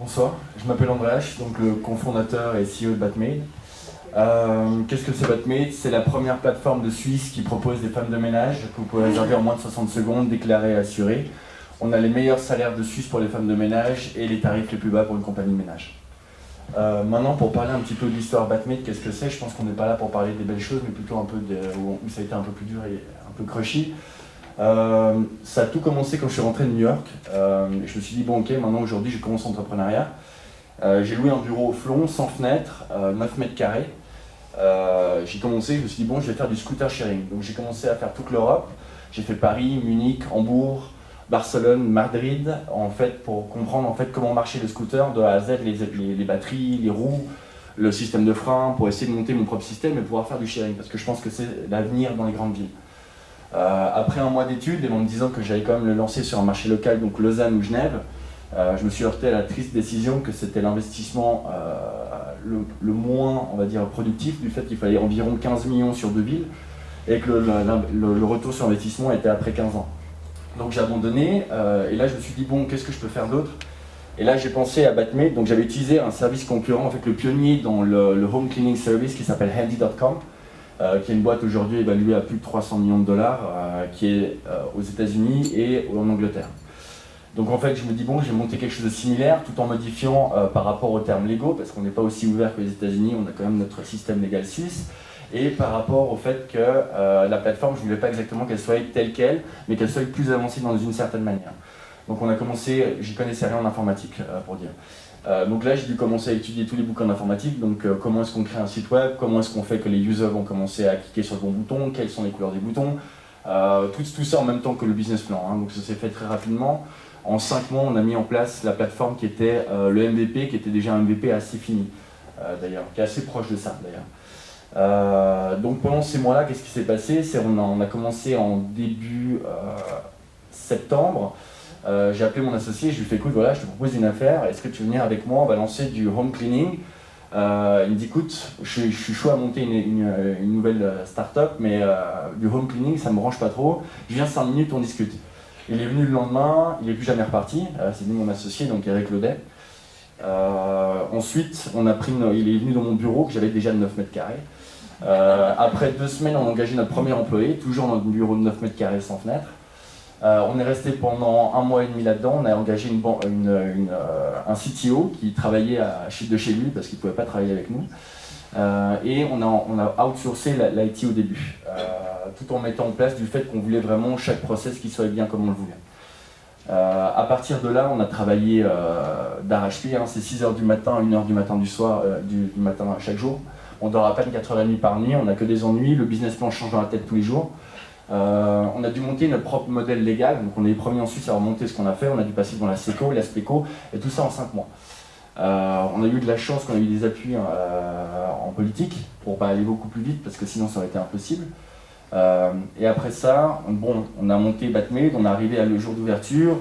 Bonsoir, je m'appelle Andreas, je suis donc le cofondateur et CEO de Batmade. Qu'est-ce que c'est Batmade? C'est la première plateforme de Suisse qui propose des femmes de ménage que vous pouvez réserver en moins de 60 secondes, déclarées et assurées. On a les meilleurs salaires de Suisse pour les femmes de ménage et les tarifs les plus bas pour une compagnie de ménage. Maintenant, pour parler un petit peu de l'histoire Batmade, qu'est-ce que c'est? Je pense qu'on n'est pas là pour parler des belles choses, mais plutôt un peu où ça a été un peu plus dur et un peu crunchy. Ça a tout commencé quand je suis rentré de New York. Je me suis dit, bon ok, maintenant aujourd'hui je commence l'entrepreneuriat. J'ai loué un bureau au Flon, sans fenêtre, 9 mètres carrés. J'ai commencé, je me suis dit, bon, je vais faire du scooter sharing. Donc j'ai commencé à faire toute l'Europe. J'ai fait Paris, Munich, Hambourg, Barcelone, Madrid, en fait, pour comprendre en fait, comment marchait le scooter de A à Z, les batteries, les roues, le système de frein, pour essayer de monter mon propre système et pouvoir faire du sharing, parce que je pense que c'est l'avenir dans les grandes villes. Après un mois d'études, et en me disant que j'allais quand même le lancer sur un marché local, donc Lausanne ou Genève, je me suis heurté à la triste décision que c'était l'investissement le moins, on va dire, productif, du fait qu'il fallait environ 15 millions sur 2 villes, et que le retour sur investissement était après 15 ans. Donc j'ai abandonné, et là je me suis dit, bon, qu'est-ce que je peux faire d'autre? Et là j'ai pensé à Batmade, donc j'avais utilisé un service concurrent, en fait le pionnier dans le home cleaning service qui s'appelle Handy.com, qui est une boîte aujourd'hui évaluée à plus de 300 millions de dollars, qui est aux États-Unis et en Angleterre. Donc en fait, je me dis, bon, j'ai monté quelque chose de similaire tout en modifiant par rapport aux termes légaux, parce qu'on n'est pas aussi ouvert que les États-Unis, on a quand même notre système légal suisse, et par rapport au fait que la plateforme, je ne voulais pas exactement qu'elle soit telle qu'elle, mais qu'elle soit plus avancée dans une certaine manière. Donc on a commencé, j'y connaissais rien en informatique, pour dire. Donc là, j'ai dû commencer à étudier tous les bouquins d'informatique, donc comment est-ce qu'on crée un site web, comment est-ce qu'on fait que les users vont commencer à cliquer sur le bon bouton, quelles sont les couleurs des boutons, tout ça en même temps que le business plan, hein. Donc ça s'est fait très rapidement. En 5 mois, on a mis en place la plateforme qui était le MVP, qui était déjà un MVP assez fini, d'ailleurs, qui est assez proche de ça, d'ailleurs. Donc pendant ces mois-là, qu'est-ce qui s'est passé? On a commencé en début septembre. J'ai appelé mon associé, je lui ai fait, écoute, voilà, je te propose une affaire, est-ce que tu veux venir avec moi, on va lancer du home cleaning. Il me dit, écoute, je suis chaud à monter une nouvelle start-up, mais du home cleaning, ça me branche pas trop, je viens 5 minutes, on discute. Il est venu le lendemain, il n'est plus jamais reparti, c'est venu mon associé, donc Eric Laudet. Ensuite, il est venu dans mon bureau, que j'avais déjà de 9 mètres carrés. Après 2 semaines, on a engagé notre premier employé, toujours dans un bureau de 9 mètres carrés sans fenêtre. On est resté pendant 1 mois et demi là-dedans, on a engagé un CTO qui travaillait de chez lui parce qu'il ne pouvait pas travailler avec nous. Et on a outsourcé l'IT au début, tout en mettant en place du fait qu'on voulait vraiment chaque process qui soit bien comme on le voulait. À partir de là, on a travaillé d'arrache-pied, hein, c'est 6h du matin, 1h du matin du matin chaque jour. On dort à peine 4h30 par nuit, on n'a que des ennuis, le business plan change dans la tête tous les jours. On a dû monter notre propre modèle légal, donc on est les premiers en Suisse à remonter ce qu'on a fait, on a dû passer dans la SECO, la SPECO, et tout ça en 5 mois. On a eu de la chance qu'on a eu des appuis en politique, pour pas aller beaucoup plus vite, parce que sinon ça aurait été impossible. Et après ça, on a monté Batmade, on est arrivé à le jour d'ouverture,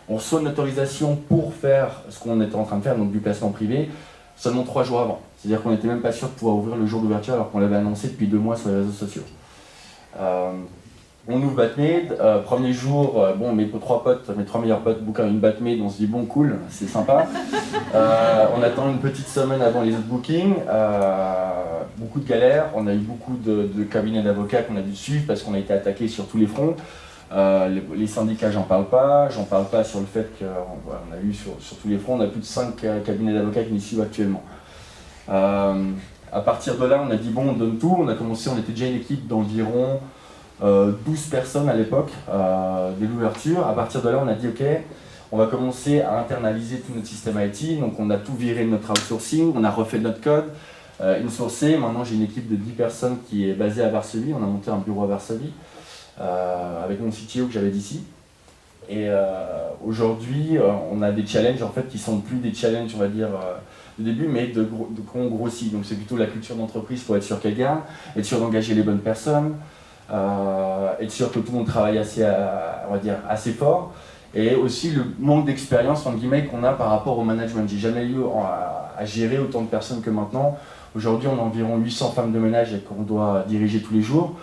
on reçoit une autorisation pour faire ce qu'on était en train de faire, donc du placement privé, seulement 3 jours avant. C'est-à-dire qu'on n'était même pas sûr de pouvoir ouvrir le jour d'ouverture alors qu'on l'avait annoncé depuis 2 mois sur les réseaux sociaux. On ouvre Batmade, premier jour, mes 3 potes, mes 3 meilleurs potes bookent une Batmade, on se dit bon cool, c'est sympa. On attend une petite semaine avant les autres bookings, beaucoup de galères, on a eu beaucoup de cabinets d'avocats qu'on a dû suivre parce qu'on a été attaqué sur tous les fronts. Les syndicats, j'en parle pas sur le fait qu'on a eu sur tous les fronts, on a plus de 5 cabinets d'avocats qui nous suivent actuellement. À partir de là, on a dit bon, on donne tout, on était déjà une équipe d'environ 12 personnes à l'époque, dès l'ouverture. À partir de là, on a dit ok, on va commencer à internaliser tout notre système IT, donc on a tout viré de notre outsourcing, on a refait notre code, insourcé. Maintenant j'ai une équipe de 10 personnes qui est basée à Varsovie, on a monté un bureau à Varsovie, avec mon CTO que j'avais d'ici. Et aujourd'hui, on a des challenges en fait qui sont plus des challenges, on va dire, du début, mais qu'on grossit. Donc c'est plutôt la culture d'entreprise pour être sûr qu'elle gagne, être sûr d'engager les bonnes personnes, être sûr que tout le monde travaille on va dire, assez fort, et aussi le manque d'expérience entre guillemets qu'on a par rapport au management. J'ai jamais eu à gérer autant de personnes que maintenant. Aujourd'hui, on a environ 800 femmes de ménage qu'on doit diriger tous les jours.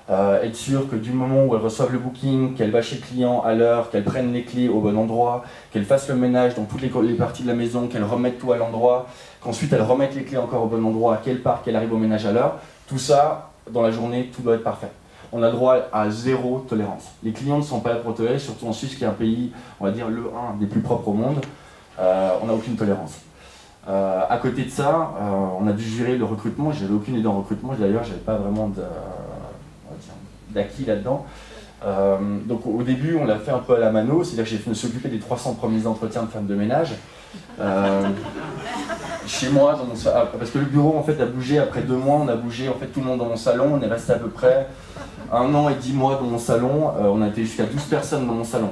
Être sûr que du moment où elles reçoivent le booking, qu'elles vont chez le client à l'heure, qu'elles prennent les clés au bon endroit, qu'elles fassent le ménage dans toutes les parties de la maison, qu'elles remettent tout à l'endroit, qu'ensuite elles remettent les clés encore au bon endroit, qu'elles partent, qu'elles arrivent au ménage à l'heure. Tout ça, dans la journée, tout doit être parfait. On a droit à zéro tolérance. Les clients ne sont pas là pour tolérer, surtout en Suisse qui est un pays, on va dire, le 1 des plus propres au monde. On n'a aucune tolérance. À côté de ça, on a dû gérer le recrutement. J'avais aucune idée en recrutement, d'ailleurs, j'avais pas vraiment d'acquis là-dedans. Donc au début, on l'a fait un peu à la mano, c'est-à-dire que j'ai fait s'occuper des 300 premiers entretiens de femmes de ménage. Chez moi, dans mon salon, parce que le bureau en fait a bougé après 2 mois, on a bougé en fait tout le monde dans mon salon, on est resté à peu près 1 an et 10 mois dans mon salon, on a été jusqu'à 12 personnes dans mon salon.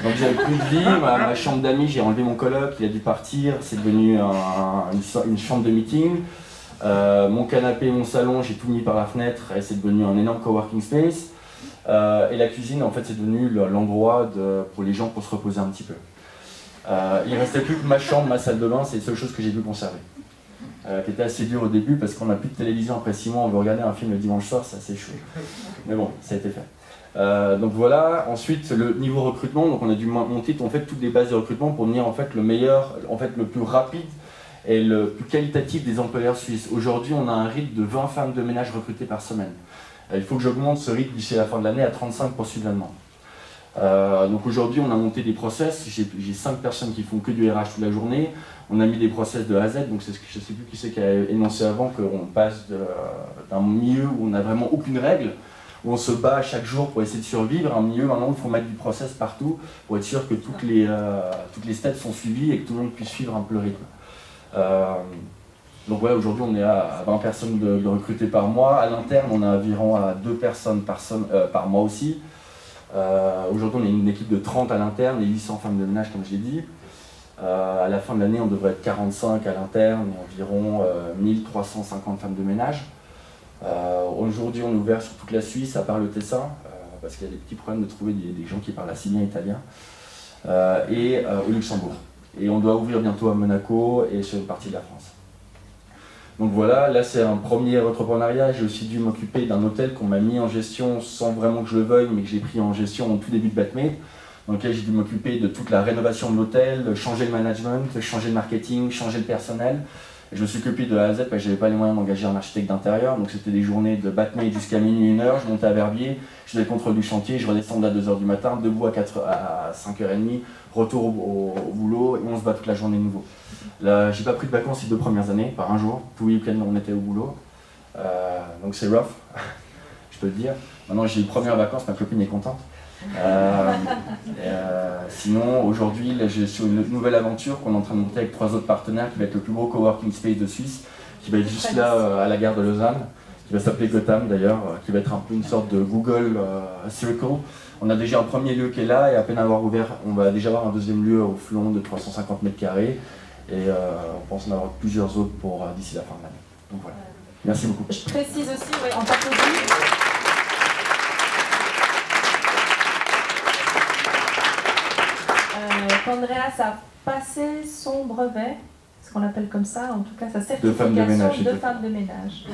Donc j'avais plus de vie, ma chambre d'amis, j'ai enlevé mon coloc, il a dû partir, c'est devenu une chambre de meeting. Mon canapé, mon salon, j'ai tout mis par la fenêtre et c'est devenu un énorme coworking space. Et la cuisine, en fait, c'est devenu l'endroit pour les gens pour se reposer un petit peu. Il ne restait plus que ma chambre, ma salle de bain, c'est la seule chose que j'ai pu conserver. Qui était assez dur au début parce qu'on n'a plus de télévision après 6 mois, on veut regarder un film le dimanche soir, c'est assez chaud. Mais bon, ça a été fait. Donc voilà, ensuite le niveau recrutement, donc on a dû monter en fait toutes les bases de recrutement pour devenir en fait le meilleur, en fait le plus rapide et le plus qualitatif des employeurs suisses. Aujourd'hui, on a un rythme de 20 femmes de ménage recrutées par semaine. Il faut que j'augmente ce rythme d'ici la fin de l'année à 35 pour suivre la demande. Donc aujourd'hui, on a monté des process. J'ai 5 personnes qui font que du RH toute la journée. On a mis des process de A à Z. Donc je ne sais plus qui c'est qui a énoncé avant qu'on passe d'un milieu où on n'a vraiment aucune règle, où on se bat chaque jour pour essayer de survivre, à un milieu maintenant où il faut mettre du process partout pour être sûr que toutes les steps sont suivies et que tout le monde puisse suivre un peu le rythme. Donc ouais, aujourd'hui on est à 20 personnes de recruter par mois. À l'interne, on a environ à 2 personnes par mois aussi. Aujourd'hui, on est une équipe de 30 à l'interne et 800 femmes de ménage, comme je l'ai dit. À la fin de l'année, on devrait être 45 à l'interne et environ 1350 femmes de ménage. Aujourd'hui, on est ouvert sur toute la Suisse, à part le Tessin, parce qu'il y a des petits problèmes de trouver des gens qui parlent assez bien italien, et au Luxembourg. Et on doit ouvrir bientôt à Monaco et sur une partie de la France. Donc voilà, là c'est un premier entrepreneuriat. J'ai aussi dû m'occuper d'un hôtel qu'on m'a mis en gestion sans vraiment que je le veuille, mais que j'ai pris en gestion au tout début de Batmade. Donc là j'ai dû m'occuper de toute la rénovation de l'hôtel, changer le management, changer le marketing, changer le personnel. Et je me suis occupé de A à Z parce que je n'avais pas les moyens d'engager un architecte d'intérieur. Donc c'était des journées de Batmade jusqu'à minuit, 1h. Je montais à Verbier, je faisais le contrôle du chantier, je redescendais à 2h du matin, debout à 5h30, retour au boulot et on se bat toute la journée de nouveau. Là, j'ai pas pris de vacances les 2 premières années, par un jour. Tout le week-end, on était au boulot. Donc c'est rough, je peux le dire. Maintenant, j'ai les premières vacances, ma copine est contente. Sinon, aujourd'hui, je suis sur une nouvelle aventure qu'on est en train de monter avec 3 autres partenaires, qui va être le plus gros coworking space de Suisse, qui va être juste là, à la gare de Lausanne, qui va s'appeler Gotham d'ailleurs, qui va être un peu une sorte de Google Circle. On a déjà un premier lieu qui est là, et à peine avoir ouvert, on va déjà avoir un deuxième lieu au Flon de 350 mètres carrés. Et on pense en avoir plusieurs autres pour d'ici la fin de l'année. Donc voilà. Merci beaucoup. Je précise aussi, oui, on t'applaudit. Andreas a passé son brevet, ce qu'on appelle comme ça, en tout cas sa certification de femme de ménage.